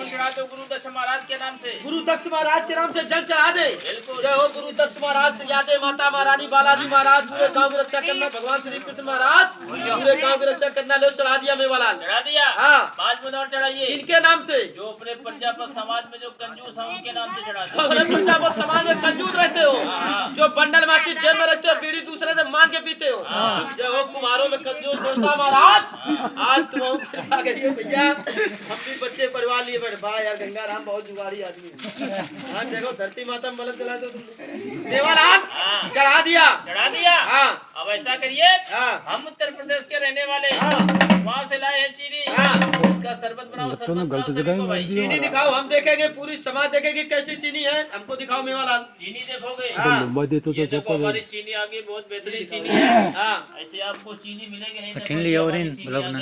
जरूर चढ़ा दो गुरु दक्ष महाराज के नाम से। गुरु दक्ष महाराज के नाम से जल चढ़ा दे। बिल्कुल। जय हो गुरु दक्ष महाराज से यादे माता महारानी बालाजी महाराज पूरे गांव की रक्षा करना। भगवान श्री कृष्ण महाराज पूरे गांव की रक्षा करना। लो चढ़ा दिया मेवालाल। चढ़ा दिया। हाँ। 5 मुद्दा और चढ़ाइए। इनके नाम से जो अपने प्रजापत समाज में जो कंजूस है उनके नाम से चढ़ा दो। अपने प्रजापत समाज में कंजूस रहते हो, जो बंडल माची जेब में रखते हो, बीड़ी दूसरे से मांग के पीते हो। जय हो कुमारों में कंजूस देवता महाराज। आज तुम कृपा करिए भैया, हम भी बच्चे परिवार लिए बैठे। वाह यार गंगा राम बहुत जुगाड़ी आदमी है। हाँ देखो धरती माता में मलक चला दो तुम। मेवालाल चढ़ा दिया। चढ़ा दिया। हाँ। अब ऐसा करिए, हाँ। हम उत्तर प्रदेश के रहने वाले वहाँ से लाए हैं चीनी। इसका शरबत बनाओ, शरबत बनाओ सभी को भाई। चीनी दिखाओ, हम देखेंगे, पूरी समाज देखेगी कैसी चीनी है। हमको दिखाओ मेवालाल। चीनी देखोगे? हाँ। ये देखो हमारी चीनी आगे बहुत बेहतरीन चीनी है। हाँ। ऐसे आपको चीनी मिलेगी नहीं। कठिन लिया और इन मतलब ना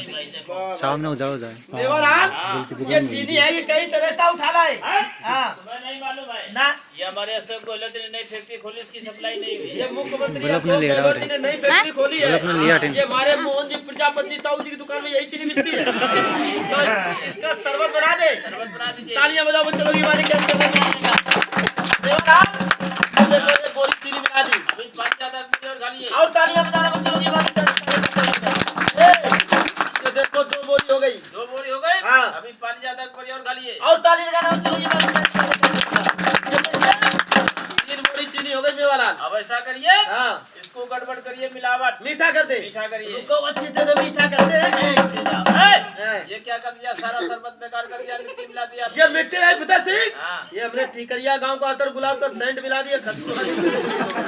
सामने हो जाओ जाए। मेवालाल ये चीनी है, ये कहीं से रहता उठा लाए। हाँ। तुम्हें नहीं मालूम है ना ये हमारे अशोक गहलोत ने नई फैक्ट्री खोली, इसकी सप्लाई नहीं हुई। ये मुख्यमंत्री बल्ब ने अशोक ले रहा गहलोत जी ने नई फैक्ट्री खोली है। बल्ब ने लिया टेन। ये हमारे मोहन जी प्रजापति ताऊ जी की दुकान में यही चीनी बिकती है। तो इसका शरबत बना दे। शरबत बना दीजिए। तालियां बजाओ बच्चों की बारी कैसे गोरी चीनी मिला दी। अभी 5 ज्यादा और खाली है। और तालियां बजाना बच्चों की बारी ये देखो 2 बोरी हो गई। 2 बोरी हो गए। हाँ। अभी 5 ज्यादा बोरी और खाली है। और ताली लगाना बच्चों की बारी 3 बोरी चीनी हो गई मेवालाल। अब ऐसा करिए, हाँ। इसको गड़बड़ करिए, मिलावट मीठा कर दे। मीठा करिए। रुको अच्छी तरह मीठा कर दे। ये क्या कर दिया, सारा शरबत बेकार कर दिया, मिट्टी मिला दिया। ये मिट्टी है पता सिंह। हाँ। ये हमने ठीकरिया गांव का अतर गुलाब का सेंट मिला दिया।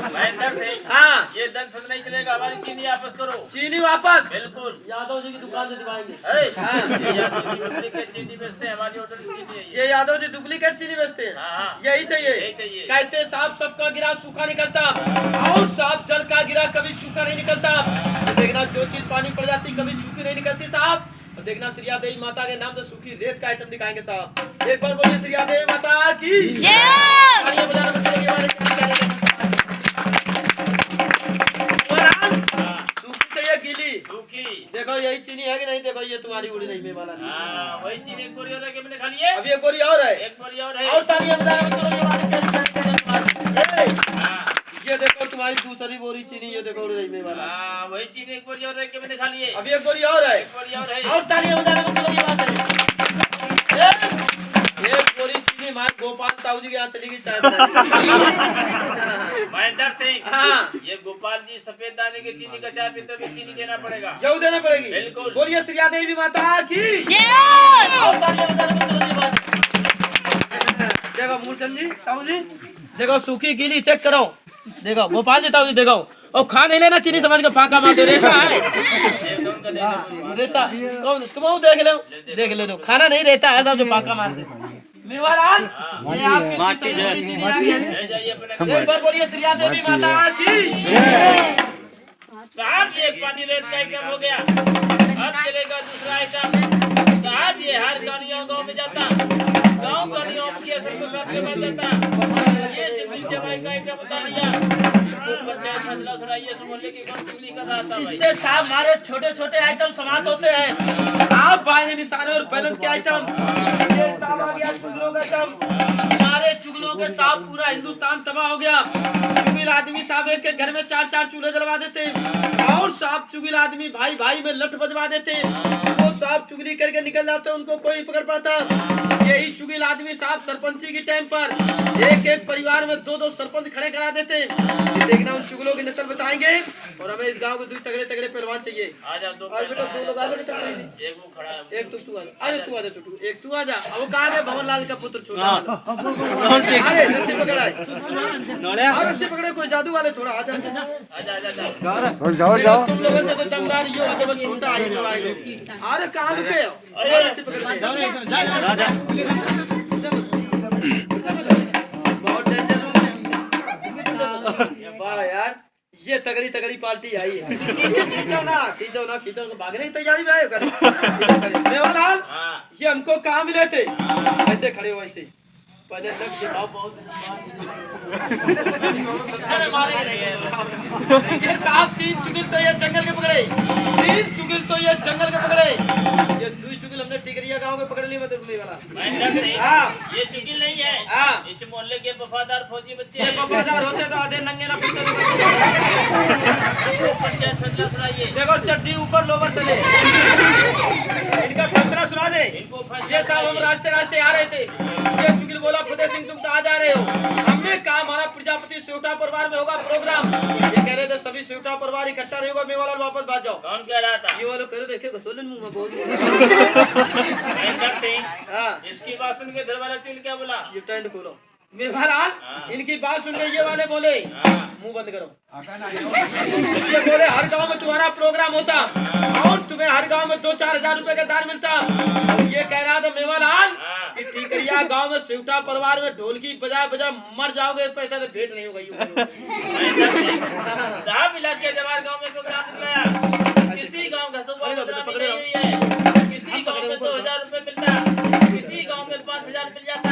महेंद्र सिंह, हाँ। ये दल फिर नहीं चलेगा, हमारी चीनी वापस करो। चीनी वापस बिल्कुल। यादव जी की दुकान से दिवाएंगे। ये यादव जी डुप्लीकेट चीनी बेचते हैं, हमारी ऑर्डर की चीनी है ये। ये यादव जी डुप्लीकेट चीनी बेचते हैं। हाँ, हाँ। यही चाहिए। यही चाहिए। कहते साफ सबका गिरा सूखा निकलता, और साफ जल का गिरा कभी सूखा नहीं निकलता। तो देखना जो चीज पानी पड़ जाती कभी सूखी नहीं निकलती साहब। तो देखना श्रीया देवी माता के नाम से सूखी रेत का आइटम दिखाएंगे साहब। एक बार बोलिए श्रीया देवी माता की जय। तालियां बजाना बच्चों की बारी। सूखी चाहिए गीली? सूखी। देखो यही चीनी है कि नहीं? देखो ये तुम्हारी उड़ी नहीं में वाला। हाँ, वही चीनी एक बोरी और है कि मैंने खाली है। अब ये बोरी और है। एक बोरी और है। और तालियां बजाना बच्चों की बारी। हाँ। ये देखो तुम्हारी दूसरी बोरी चीनी। ये देखो उड़ी नहीं में वाला। हाँ, वही चीनी एक बोरी और है कि मैंने खाली है। अब एक बोरी और है। एक बोरी और है। और तालियां बजाना बच्चों की बात है। एक बोरी चीनी हमारे गोपाल ताऊ जी के यहाँ चली गई चाय बनाने। महेंद्र सिंह, हाँ। ये गोपाल जी सफेद दाने की चीनी का चाय पीते भी चीनी देना पड़ेगा। जरूर देना पड़ेगी। बिल्कुल। बोलिए श्रीया देवी माता की और तालियां बजाना बच्चों की बात है। देखो मूलचंद जी ताऊ जी, देखो सूखी गीली चेक करो। देखो गोपाल जी ताऊ जी देखो, और खा नहीं लेना चीनी समझ के फाका मार दो। रेता है रेता कौन तुम देख लो, देख ले दो खाना नहीं रहता है सब जो फाका मार दे। मेवालाल ये आपकी माटी ले जाइए अपने। एक बार बोलिए श्रीया देवी माता की। साहब ये पानी रेत का आइटम हो गया। अब चलेगा दूसरा आइटम। साहब ये हर गाड़ियों गाँव में जाता, गाँव गाड़ियों की असर को साथ के बाद जाता। ये चिपली चबाई का आइटम बता दिया। पंचायत मसला सुनाइए, मोहल्ले की कौन चुगली कर रहा था भाई। इससे साहब हमारे छोटे छोटे आइटम समाप्त होते हैं। आप पाएंगे निशाने और बैलेंस के आइटम। ये साहब आ गया चुगलों का आइटम। सारे चुगलों के साहब पूरा हिंदुस्तान तबाह हो गया। चुगिल आदमी साहब एक एक घर में 4-4 चूल्हे जलवा देते, और साहब चुगिल आदमी भाई भाई में लठ बजवा देते। वो साहब चुगली करके निकल जाते, उनको कोई पकड़ पाता। यही चुगिल आदमी साहब सरपंची की टाइम पर एक एक परिवार में 2-2 सरपंच खड़े करा देते। ये देखना उन चुगलों की नस्ल बताएंगे। और हमें इस गांव को 2 तगड़े तगड़े पहलवान चाहिए। आजा दो और बेटा 2 लोग आ बेटा। एक वो खड़ा है। एक तो तू आ जा छोटू। एक तू आ जा। अब वो कहाँ गए भवन लाल का पुत्र छोटा वाला। अरे रस्सी पकड़ा है। रस्सी पकड़े कोई जादू वाले थोड़ा आ जा। आजा आजा जाओ तुम लोगों से तो दमदार ये होगा जब छोटा आई तो आएगा। अरे कहाँ रुके हो? अरे रस्सी पकड़ बहुत डेंजर है। वाह यार ये तगड़ी तगड़ी पार्टी आई है। खींचो ना भागने की तैयारी में आए। मेवालाल ये हमको कहाँ मिले थे? ऐसे खड़े हो ऐसे पहले तक के भाव बहुत अरे मारेंगे नहीं। ये साहब 3 चुगिल तो ये जंगल के पकड़े, 3 चुगिल तो ये जंगल के पकड़े, ये 2 चुगिल चुगिल हमने टिकरिया गांव के पकड़ ली मतलब वाला। महेंद्र सिंह, हाँ। ये चुगिल नहीं है। हाँ। इस मोहल्ले के वफादार फौजी बच्चे ये हैं। वफादार होते तो आधे नंगे ना फिरते तो इनको पंचायत फैसला सुनाइए। देखो चड्डी ऊपर लोवर तले। इनका फैसला सुना दे। इनको फैसला ये साहब हम रास्ते रास्ते आ रहे थे, ये चुगिल बोला फतेह सिंह तुम कहाँ जा रहे हो? हमने कहा हमारा प्रजापति सेवटा परिवार में होगा प्रोग्राम। ये कह रहे थे सभी सेवटा परिवार इकट्ठा नहीं होगा, मेवालाल वापस भाग जाओ। कौन कह रहा था? ये वाले कह रहे देखे सोलन मुंह में बोल। महेंद्र सिंह, हाँ इसकी बात सुन के दरबारा चुगिल क्या बोला? ये टेंट खोलो। मेवालाल इनकी बात सुन के ये वाले बोले हाँ। मुंह बंद करो। ये बोले हर गांव में तुम्हारा प्रोग्राम होता और तुम्हें हर गांव में 2-4 हजार रुपए का दान मिलता। ये कह रहा था मेवालाल हाँ। कि टीकरिया गांव में सेवटा परिवार में ढोलकी बजा बजा मर जाओगे, पैसा तो भेंट नहीं होगा। महेंद्र सिंह, साहब इलाके जवार गांव में प्रोग्राम निकला। किसी गांव का सुबह प्रोग्राम नहीं हुई है। किसी गांव में 2000 रुपए मिलता, किसी गांव में 5000 मिल जाता।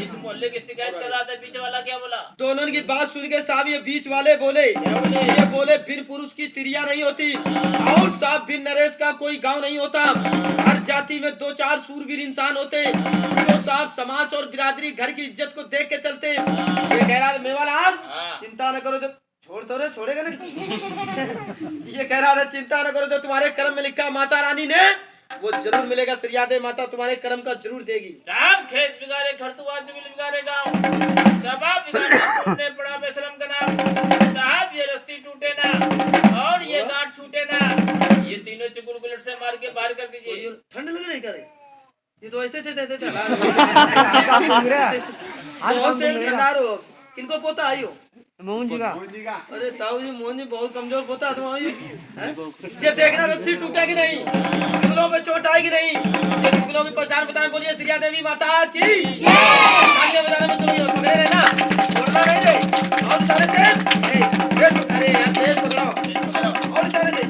इस मोहल्ले की शिकायत कर रहा था, बीच वाला क्या बोला? दोनों की बात सुन के साहब ये बीच वाले बोले, ये बोले बिन पुरुष की तिरिया नहीं होती और साहब बिन नरेश का कोई गांव नहीं होता। हर जाति में 2-4 सूरवीर इंसान होते जो साहब समाज और बिरादरी घर की इज्जत को देख के चलते। ये कह रहा था मेवालाल चिंता न करो, जब छोड़ तो छोड़ेगा नहीं। ये कह रहा था चिंता न करो, जो तुम्हारे कर्म में लिखा माता रानी ने वो जरूर मिलेगा। श्रीयादे माता तुम्हारे कर्म का जरूर देगी। साहब खेत बिगाड़े खरतुआ चुगिल बिगाड़े गांव, सबा बिगाड़े टूटने पड़ा बेशरम का नाम। साहब ये रस्सी टूटे ना और ये गांठ छूटे ना, ये तीनों चुगल गुलट से मार के बाहर कर दीजिए। ठंड लग रही करे ये तो ऐसे बहुत तेज ठंडा रो। किनको पोता आई हो? मोहन जी का। अरे ताऊ जी मोहन जी बहुत कमजोर पोता तुम। ये देखना रस्सी टूटेगी नहीं, चुगलों पे चोट आएगी नहीं। ये चुगलों की पहचान बताएं, बोलिए श्रीया देवी माता की तालियां बजाने में चलो पकड़े रहना, छोड़ना नहीं रे। और सारे से अरे यार तेज पकड़ो और सारे से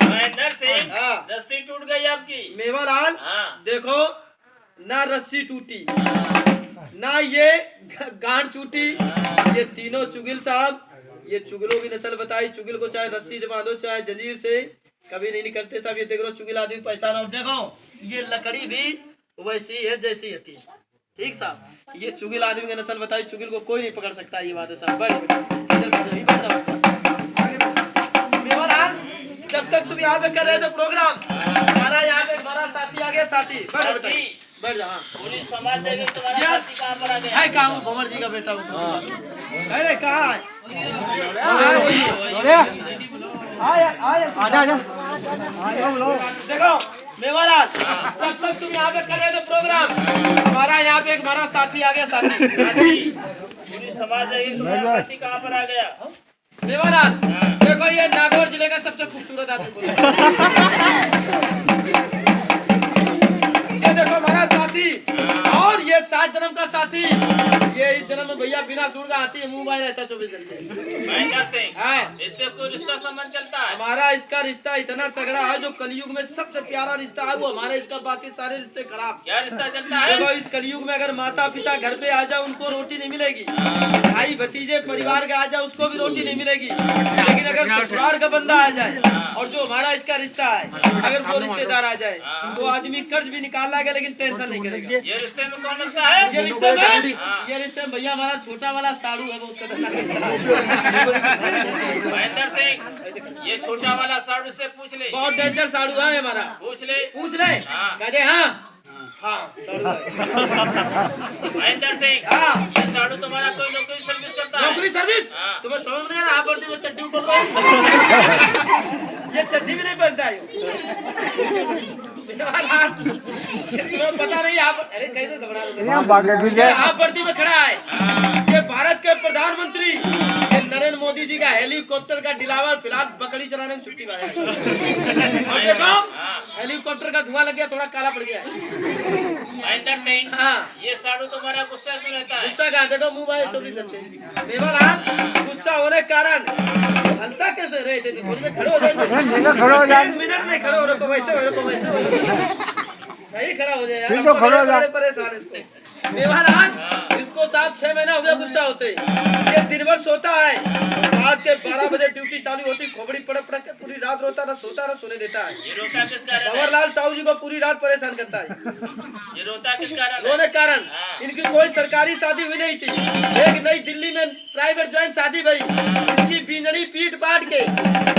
महेंद्र सिंह, रस्सी टूट गई आपकी। मेवालाल देखो ना रस्सी टूटी ना ये गांठ छूटी। ये तीनों चुगिल साहब, ये चुगलों की नस्ल बताई। चुगिल को चाहे रस्सी से बांधो चाहे जंजीर से, कभी नहीं निकलते साहब। ये देख लो चुगिल आदमी पहचान। और देखो ये लकड़ी भी वैसी है जैसी होती है, ठीक साहब। ये चुगिल आदमी की नस्ल बताई, चुगिल को कोई नहीं पकड़ सकता। ये बात है साहब। जब तक तुम यहाँ पे कर रहे थे प्रोग्राम, हमारा यहाँ पे हमारा साथी आ गया। साथी बैठ जा। पुलिस समाज देगी तुम्हारा साथी कहाँ पर आ गया? है कहाँ भंवर जी का बेटा? अरे कहाँ है? देखो मेवालाल, जब तक तुम यहाँ पे कर रहे थे प्रोग्राम, हमारा यहाँ पे हमारा साथी आ गया। साथी पुलिस समाज देगी तुम्हारा साथी कहाँ पर आ गया? मेवालाल देखो ये नागौर जिले का सबसे खूबसूरत आदमी। ये देखो हमारा साथी और ये 7 जन्म का साथी। ये इस जन्म में भैया बिना सूर का हाथी मुंह बाहर रहता 24 घंटे। इससे कोई रिश्ता संबंध चलता है? हमारा इसका रिश्ता इतना तगड़ा है, जो कलयुग में सबसे प्यारा रिश्ता है वो हमारा। इसका बाकी सारे रिश्ते खराब। क्या रिश्ता चलता है? देखो इस कलयुग में अगर माता पिता घर पे आ जाए उनको रोटी नहीं मिलेगी, भाई भतीजे परिवार का आ जाए उसको भी रोटी नहीं मिलेगी। लेकिन अगर ससुराल का बंदा आ जाए और जो हमारा इसका रिश्ता है, अगर वो रिश्तेदार आ जाए तो आदमी कर्ज भी निकाल लाएगा लेकिन टेंशन नहीं करेगा। ये रिश्ते में कौन लगता है? ये रिश्ते में भैया हमारा छोटा वाला साड़ू है, बहुत खतरनाक। महेंद्र सिंह, ये छोटा वाला साड़ू से पूछ ले। बहुत डेंजर साड़ू है हमारा। पूछ ले। कहते हाँ साड़ू है। महेंद्र सिंह, ये साड़ू तुम्हारा कोई नौकरी सर्विस करता है? नौकरी सर्विस? तुम्हें समझ नहीं आ रहा? आप वर्दी में चड्डी ऊपर ये चड्डी भी नहीं पहनता है। तुम्हें पता नहीं आप अरे कैसे घबरा आप वर्दी में खड़ा है। ये भारत के प्रधानमंत्री नरेंद्र मोदी जी का हेलीकॉप्टर का डिलावर फिलहाल बकरी चलाने की छुट्टी वाला है। देखो हेलीकॉप्टर का धुआं लग गया, थोड़ा काला पड़ गया। महेंद्र सिंह, ये साड़ू तुम्हारा गुस्सा क्यों रहता है? गुस्सा कहाँ? देखो मुंह बाहर 24 घंटे। मेवालाल गुस्सा होने के कारण हलता कैसे रहे थे? थोड़ी देर खड़े हो जाए, 1 मिनट नहीं खड़े हो रहे तो वैसे हो रहे तो वैसे हो रहे। सही खड़ा हो जाए यार, परेशान इसको। मेवालाल इसको साहब 6 महीना हो गया गुस्सा होते। ये दिन भर सोता है, रात के 12 बजे ड्यूटी चालू होती, खोपड़ी पड़क पड़क के पूरी रात रोता, ना सोता ना सोने देता है। ये रोता किस कारण है? कंवरलाल ताऊ जी को पूरी रात परेशान करता है। ये रोता किस कारण है? रोने कारण हाँ। इनकी कोई सरकारी शादी हुई नहीं थी। एक नई दिल्ली में प्राइवेट ज्वाइंट शादी भई, इनकी बींजड़ी पीट पाट के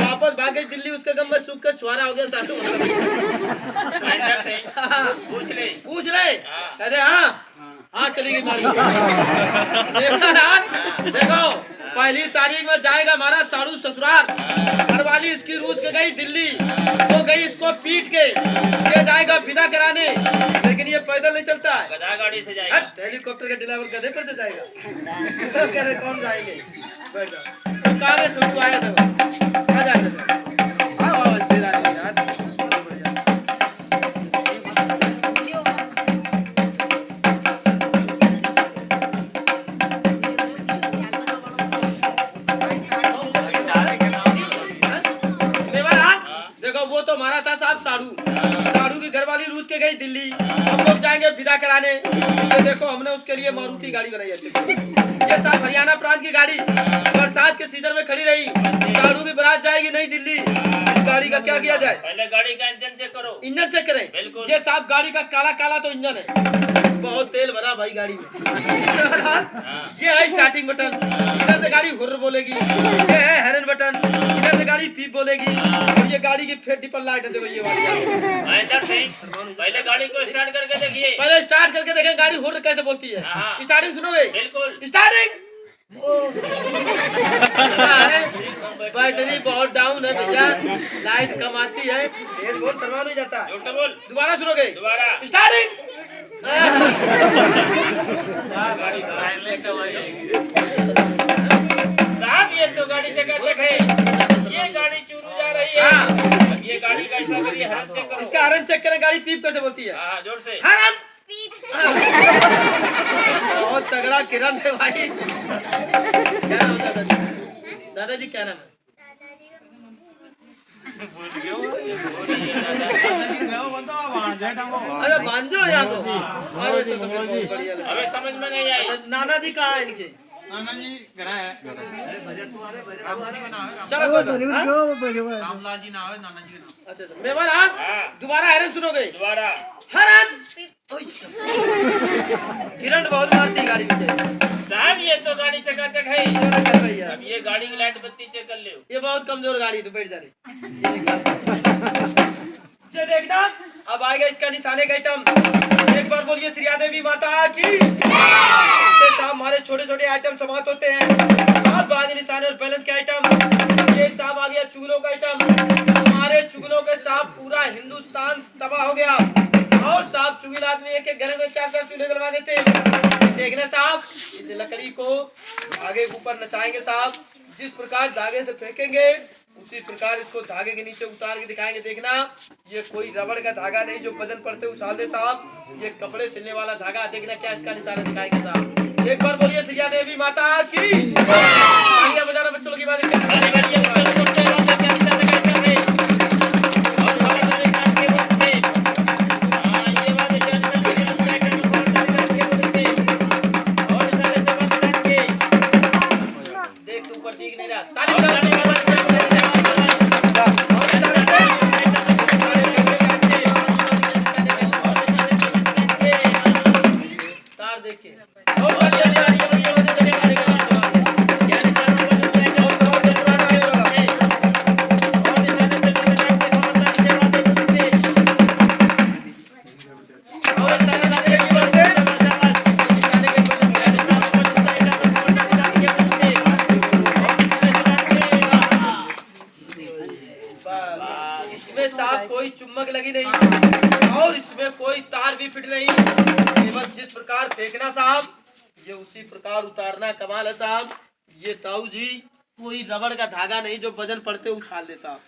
वापस भाग गई दिल्ली। उसके गम में सूख कर छुआरा हो गया साधु। महेंद्र से पूछ ले हाँ। अरे हाँ चली गई मारी। देखो पहली तारीख में जाएगा हमारा साड़ू ससुराल, घरवाली इसकी रूस के गई दिल्ली, वो गई इसको पीट के, ये जाएगा विदा कराने, लेकिन ये पैदल नहीं चलता है, गधा गाड़ी से जाएगा। हेलीकॉप्टर का ड्राइवर गधे पर से जाएगा। तो कह रहे कौन जाएंगे, बैठ जाओ। कहाँ है छोटू आया था, आ जाए साड़ू की घरवाली रूस के गई दिल्ली, हम लोग जाएंगे विदा कराने। ये देखो हमने उसके लिए मारुति गाड़ी बनाई है। ये साहब हरियाणा प्रांत की गाड़ी बरसात के सीजन में खड़ी रही। साड़ू की बारात जाएगी नई दिल्ली, इस गाड़ी का क्या किया जाए? पहले गाड़ी का इंजन चेक करो। इंजन चेक करें। बिल्कुल। ये साहब गाड़ी का काला काला तो इंजन है, बहुत तेल भरा भाई गाड़ी में। ये है स्टार्टिंग बटन, इधर से गाड़ी हुर्र बोलेगी। ये है हॉर्न बटन, इधर से गाड़ी पीप बोलेगी। और ये गाड़ी की फेट डिपर लाइट है, देखो ये वाली। महेंद्र सिंह पहले गाड़ी को स्टार्ट करके देखिए। पहले स्टार्ट करके देखें गाड़ी हुर्र कैसे बोलती है। हाँ। स्टार्टिंग सुनोगे? बिल्कुल। स्टार्टिंग। बैटरी बहुत डाउन है भैया, लाइट कम आती है, तेल बहुत सरवा नहीं जाता। जोर से बोल। दोबारा सुनोगे? दोबारा। स्टार्टिंग। साहब ये तो गाड़ी चकाचक है, ये गाड़ी चूरू जा रही है। अब ये गाड़ी का ऐसा करिए, हॉर्न चेक करो। इसका हॉर्न चेक करें, गाड़ी पीप कैसे बोलती है। हाँ जोर से। हॉर्न बहुत तगड़ा किरण है भाई। क्या नाम है दादाजी? क्या नाम है? अरे भांजो यहाँ तो। अरे तो फिर बहुत बढ़िया लगा। अबे समझ में नहीं आई। नाना जी कहाँ है इनके? नाना जी घर है। चलो कोई बात नहीं। रामलाल जी ना है, नाना जी ना। अच्छा मेहमान हाँ हाँ। दोबारा हॉर्न सुनोगे? दोबारा। हॉर्न। किरण बहुत मारती है गाड़ी में। साहब ये तो गाड़ी चकाचक है। भैया अब ये गाड़ी की लाइट बत्ती चेक कर ले। ये बहुत कमजोर गाड़ी है, तो बैठ जा रही। ये देखना अब आएगा इसका निशाने का आइटम। एक बार बोलिए श्री देवी माता की। इसके साथ हमारे छोटे छोटे आइटम समाप्त होते हैं। और बाद निशाने और बैलेंस के आइटम। ये साहब आ गया चुगलों का आइटम। हमारे चुगलों के साथ पूरा हिंदुस्तान तबाह हो गया। और साहब चुगिल आदमी एक एक घर में 4-4 चूल्हे जलवा देते हैं। देखना साहब इस लकड़ी को आगे ऊपर नचाएंगे साहब, जिस प्रकार धागे से फेंकेंगे उसी प्रकार इसको धागे के नीचे उतार के दिखाएंगे। देखना ये कोई रबड़ का धागा नहीं जो वजन पड़ते उछाल दे साहब, ये कपड़े सिलने वाला धागा। देखना क्या इसका निशाना दिखाएंगे साहब। एक बार बोलिए श्री देवी माता की। तालियां बजाना बच्चों की बात। इसमें साफ कोई चुम्बक लगी नहीं और इसमें कोई तार भी फिट नहीं। केवल जिस प्रकार फेंकना साहब ये उसी प्रकार उतारना। कमाल है साहब। ये ताऊ जी कोई रबड़ का धागा नहीं जो वजन पड़ते उछाल दे साहब।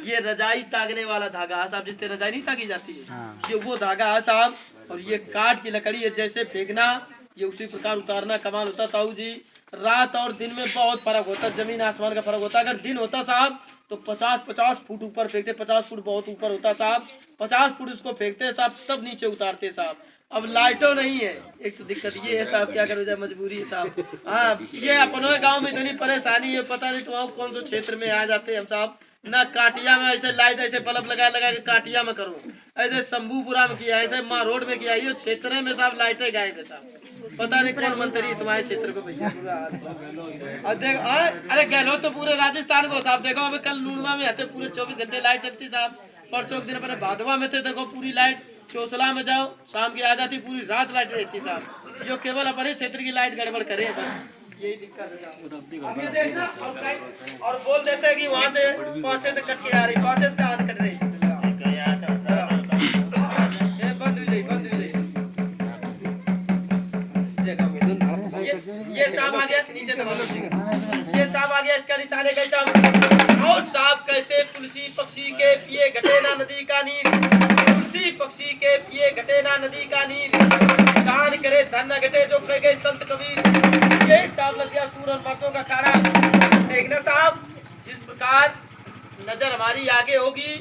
ये रजाई तागने वाला धागा है साहब, जिससे रजाई नहीं तागी जाती है, ये वो धागा है साहब। और ये काठ की लकड़ी है, जैसे फेंकना ये उसी प्रकार उतारना। कमाल होता ताऊ जी। रात और दिन में बहुत फर्क होता, जमीन आसमान का फर्क होता। अगर दिन होता साहब तो 50-50 फुट ऊपर फेंकते, 50 फुट बहुत ऊपर होता साहब, 50 फुट इसको फेंकते साहब तब नीचे उतारते साहब। अब लाइटों नहीं है, एक तो दिक्कत ये है साहब, क्या करो जाए, मजबूरी है साहब। हाँ, ये अपनों गांव में इतनी परेशानी है, पता नहीं तुम कौन से क्षेत्र में आ जाते हैं हम साहब। ना काटिया में ऐसे लाइट ऐसे बल्ब लगा लगा के काटिया में करो, ऐसे शंभूपुरा में किया, ऐसे माँ रोड में किया, ये क्षेत्र में साहब लाइटें गायब है साहब। पता नहीं कौन मंत्री है तुम्हारे क्षेत्र को भैया। और देख अरे गहलोत तो पूरे राजस्थान को साहब, देखो अभी कल लूणवा में आते पूरे 24 घंटे लाइट चलती साहब। परसों के दिन अपने भादवा में थे, देखो पूरी लाइट। चौसला में जाओ शाम की आ जाती, पूरी रात लाइट रहती साहब। जो केवल अपने क्षेत्र की लाइट गड़बड़ करे बस, यही दिक्कत है। अब ये देखना और बोल देते हैं कि वहाँ से पहुँचे से कट के आ रही, पहुँचे से हाथ कट रही, बंद हुई बंद हुई। ये सांप आ गया नीचे दबा दो, ये सांप आ गया, इसका निशाने का आइटम। और सांप कहते तुलसी पक्षी के पिए घटे ना नदी का नीर, तुलसी पक्षी के पिए घटे ना नदी का नीर, दान करे धन न घटे जो कह गए संत कबीर। ये सांप लग गया सूर और मर्दों का खाना। देखना साहब, जिस प्रकार नजर हमारी आगे होगी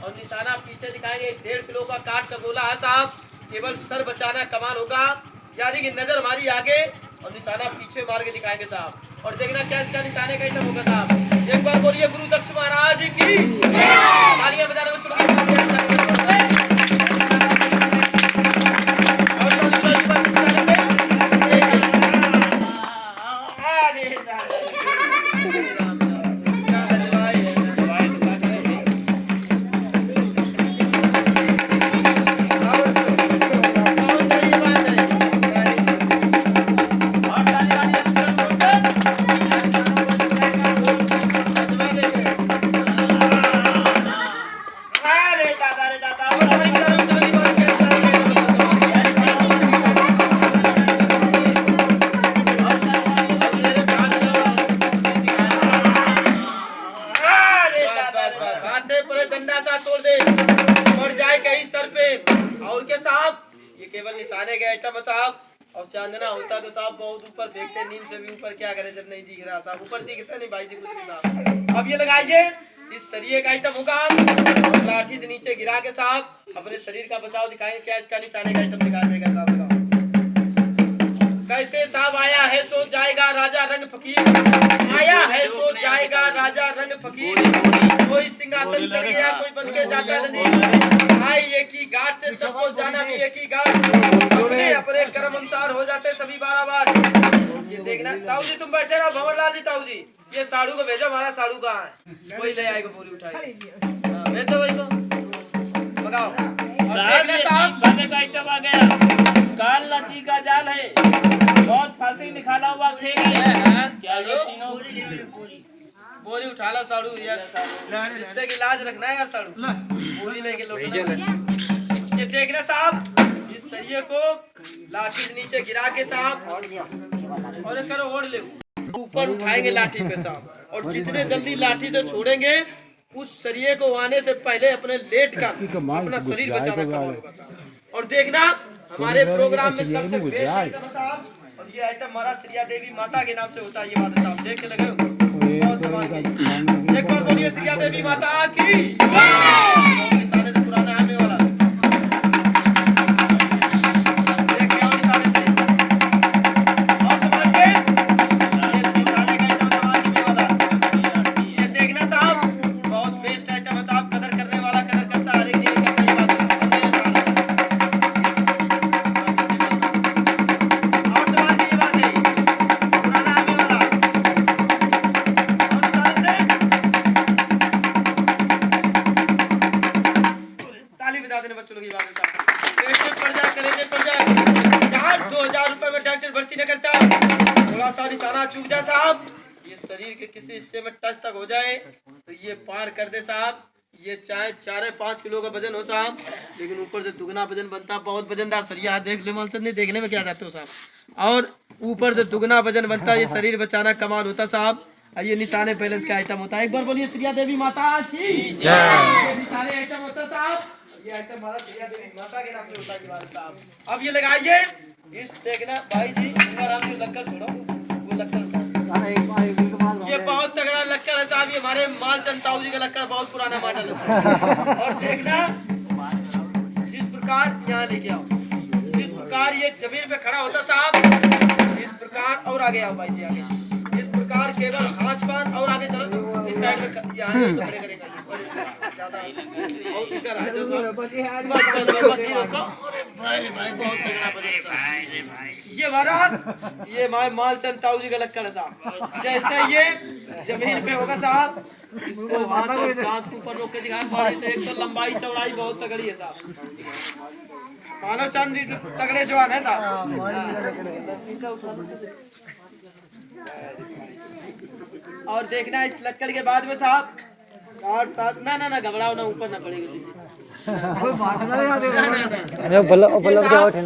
और निशाना पीछे दिखाएंगे, 1.5 किलो का काट का गोला है साहब, केवल सर बचाना कमाल होगा। यानी कि नजर हमारी आगे और निशाना पीछे मार के दिखाएंगे साहब। और देखना क्या इसका निशाने का आइटम होगा साहब। एक बार बोलिए गुरु दक्ष महाराज की, तालियां बजाने में डंडा सा तोड़ दे, पड़ जाए कहीं सर पे। और के साहब ये केवल निशाने के आइटम है साहब। और चांदना होता तो साहब बहुत ऊपर फेंकते, नीम से भी ऊपर, क्या करे जब नहीं दिख रहा साहब, ऊपर दिखता नहीं भाई जी कुछ भी साहब। अब ये लगाइए, इस शरीर का आइटम होगा, लाठी से नीचे गिरा के साहब अपने शरीर का बचाव दिखाएंगे। क्या इसका निशाने का आइटम दिखा देगा साहब। कहते साहब आया है सो जाएगा राजा रंग फकीर, आया है सो जाएगा राजा रंग फकीर, कोई सिंहासन चढ़ गया कोई बन के जाता नदी, आई एक ही घाट से सबको जाना भी एक ही घाट, अपने अपने कर्म अनुसार हो जाते सभी 12 बार। ये देखना ताऊ जी, तुम बैठे रहो, भंवर लाल जी ताऊ जी, ये साड़ू को भेजो, हमारा साड़ू कहाँ है, कोई ले आएगा बोली उठाई, मैं तो वही को भगाओ। साहब खाने का आइटम आ गया, काल नदी का जाल है, बहुत फांसी निकाला हुआ खेल है। क्या ये तीनों बोली उठा लो साड़ू यार, रिश्ते की लाज रखना है यार साड़ू, बोली लेके लोग। ये देखना साहब, इस सरिये को लाठी से नीचे गिरा के साहब और करो ओढ़ ले, ऊपर उठाएंगे लाठी पे साहब, और जितने जल्दी लाठी से छोड़ेंगे उस सरिये को आने से पहले अपने लेट का अपना शरीर बचाना कमाल होगा साहब। और देखना हमारे प्रोग्राम में सबसे बेस्ट आइटम साहब, और ये आइटम हमारा श्रिया देवी माता के नाम से होता है। ये बात साहब देख के लगे बहुत सवाल की, एक बार बोलिए श्रिया देवी माता की। निशाने से पुराना आने वाला और समझ के ये निशाने का आइटम सवाल की वाला, ये देखना साहब बहुत बेस्ट आइटम है साहब, कदर करने वाला कदर करता है, ये करता है बात। बच्चों की बात है 2000 रुपए में डॉक्टर भर्ती न करता, थोड़ा सा निशाना चूक जाए साहब, ये शरीर के किसी हिस्से में टच तक हो जाए तो ये पार कर दे साहब। ये चाहे 4-5 किलो का वजन हो साहब, लेकिन ऊपर से दुगना वजन बनता, बहुत वजनदार सरिया देख ले मालचंद, नहीं देखने में क्या जाते हो साहब, और ऊपर से दुगना वजन बनता, ये शरीर बचाना कमाल होता साहब। ये निशाने बैलेंस का आइटम होता है, एक बार बोलिए श्रिया देवी माता की जय। निशाने आइटम होता साहब, ये आइटम हमारा श्रिया देवी माता के नाम से होता है साहब। अब ये लगाइए, इस देखना भाई जी आराम से लक्कड़ छोड़ो, वो लक्कड़ ये बहुत तगड़ा लक्कड़ है साहब, ये हमारे मालचंद ताऊ जी का लक्कड़ बहुत पुराना मॉडल है। और देखना जिस प्रकार यहाँ लेके आओ, जिस प्रकार ये जमीन पे खड़ा होता साहब, इस प्रकार और आगे आओ भाई जी आगे, इस प्रकार केवल हाथ पर और आगे चलो इस साइड में यहाँ खड़े करेगा ज्यादा और इधर आ जाओ साहब। बस ये रोको। अरे भाई बहुत तगड़ा बजा ये महाराज, ये मालचंद ताऊ जी का लक्कड़ साहब। जैसे ये जमीन पे होगा साहब, इसको हाथ और दांत के ऊपर रोक के दिखाएं बारी से। एक तो लंबाई चौड़ाई बहुत तगड़ी है साहब। मानव चंद जी तगड़े जवान है साहब। और देखना इस लक्कड़ के बाद में साहब 8 7 ना घबराओ ना, ऊपर ना पड़ेगी।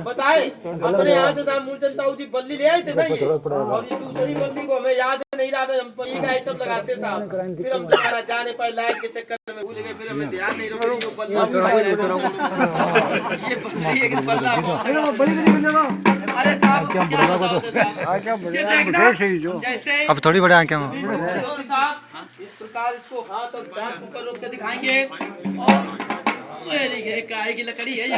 बताए अपने यहाँ से साहब मूलचंद ताऊ जी बल्ली ले आए थे ना ये, और ये दूसरी बल्ली को हमें याद नहीं रहा था, हम पल्ली का आइटम लगाते साहब। फिर हम दोबारा जाने पर लाइट के चक्कर में भूल गए, फिर हमें ध्यान नहीं रखा ये बल्ला एक बल्ला। अरे साहब जैसे अब थोड़ी बड़े आंखें में साहब इस प्रकार इसको हाथ और दांत ऊपर रोक के दिखाएंगे। और ये देखिए काय की लकड़ी है ये।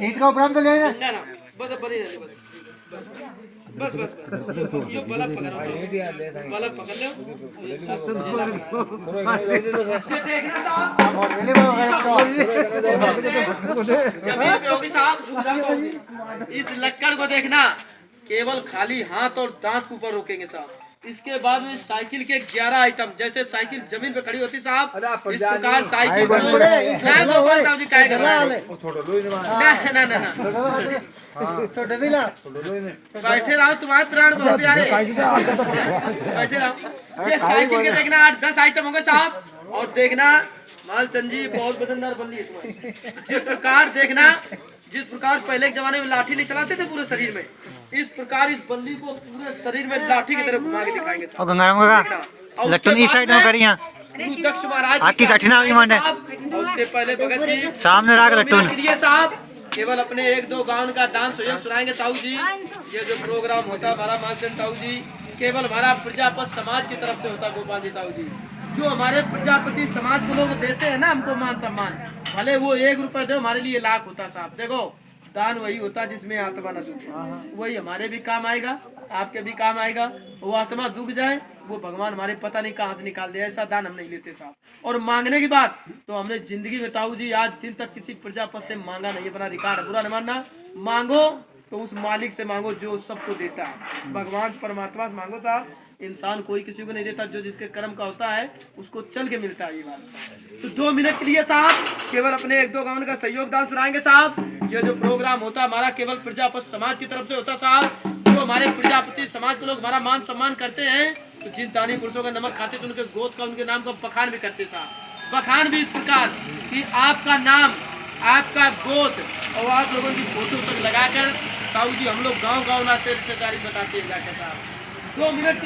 ईट का उपराम तो ले ना बस ये बल्ब पकड़ो, बल्ब पकड़ लो। देखना साहब जमीन पे होगी साहब, इस लक्कड़ को देखना केवल खाली हाथ और दांत के ऊपर रोकेंगे साहब। इसके बाद में साइकिल के 11 आइटम, जैसे साइकिल जमीन पे खड़ी होती साहब, इस प्रकार साइकिल बैठे रहो, तुम्हारे प्राण बहुत प्यारे बैठे रहो। ये साइकिल के देखना 8-10 आइटम होंगे साहब। और देखना मालचंद जी बहुत वजनदार बल्ली है तुम्हारी। जिस प्रकार देखना, जिस प्रकार पहले के जमाने में लाठी नहीं चलाते थे पूरे शरीर में, इस प्रकार इस बल्ली को पूरे शरीर में लाठी की तरह घुमा के दिखाएंगे साहब। और गंगाराम का लट्टन इस साइड में करी यहाँ दक्ष महाराज आकी साठी ना हुई मांडे। उसके पहले भगत जी सामने राग लट्टन साहब केवल अपने 1-2 गाँव का दान सहयोग सुनाएंगे ताऊ जी। ये जो प्रोग्राम होता है हमारा मालचंद ताऊ जी केवल हमारा प्रजापति समाज की तरफ से होता। गोपाल जी ताऊ जी जो हमारे प्रजापति समाज को लोग देते हैं ना हमको मान सम्मान, भले वो 1 रुपए दे हमारे लिए लाख होता साहब। देखो दान वही होता जिसमें आत्मा न दुखे, वही हमारे भी काम आएगा, आपके भी काम आएगा। वो आत्मा दुख जाए वो भगवान हमारे पता नहीं कहाँ से निकाल दे, ऐसा दान हम नहीं लेते साहब। और मांगने की बात तो हमने जिंदगी में ताऊ जी आज दिन तक किसी प्रजापति से मांगा नहीं, अपना रिकॉर्ड बुरा न मानना। मांगो तो उस मालिक से मांगो जो सबको देता है, भगवान परमात्मा से मांगो साहब। इंसान कोई किसी को नहीं देता, जो जिसके कर्म का होता है उसको चल के मिलता है ये बात। तो 2 मिनट के लिए साहब केवल अपने 1-2 गाँव का सहयोग दान सुनाएंगे साहब। ये जो प्रोग्राम होता है हमारा केवल प्रजापति समाज की तरफ से होता साहब। जो हमारे प्रजापति समाज के लोग हमारा मान सम्मान करते हैं, तो जिन दानी पुरुषों का नमक खाते तो उनके गोद का उनके नाम का बखान भी करते साहब। बखान भी इस प्रकार कि आपका नाम, आपका गोद और आप लोगों की फोटो तक लगाकर ताऊ जी हम लोग गाँव नाते रिश्तेदारी बताते हैं जाकर साहब। 2 मिनट के लिए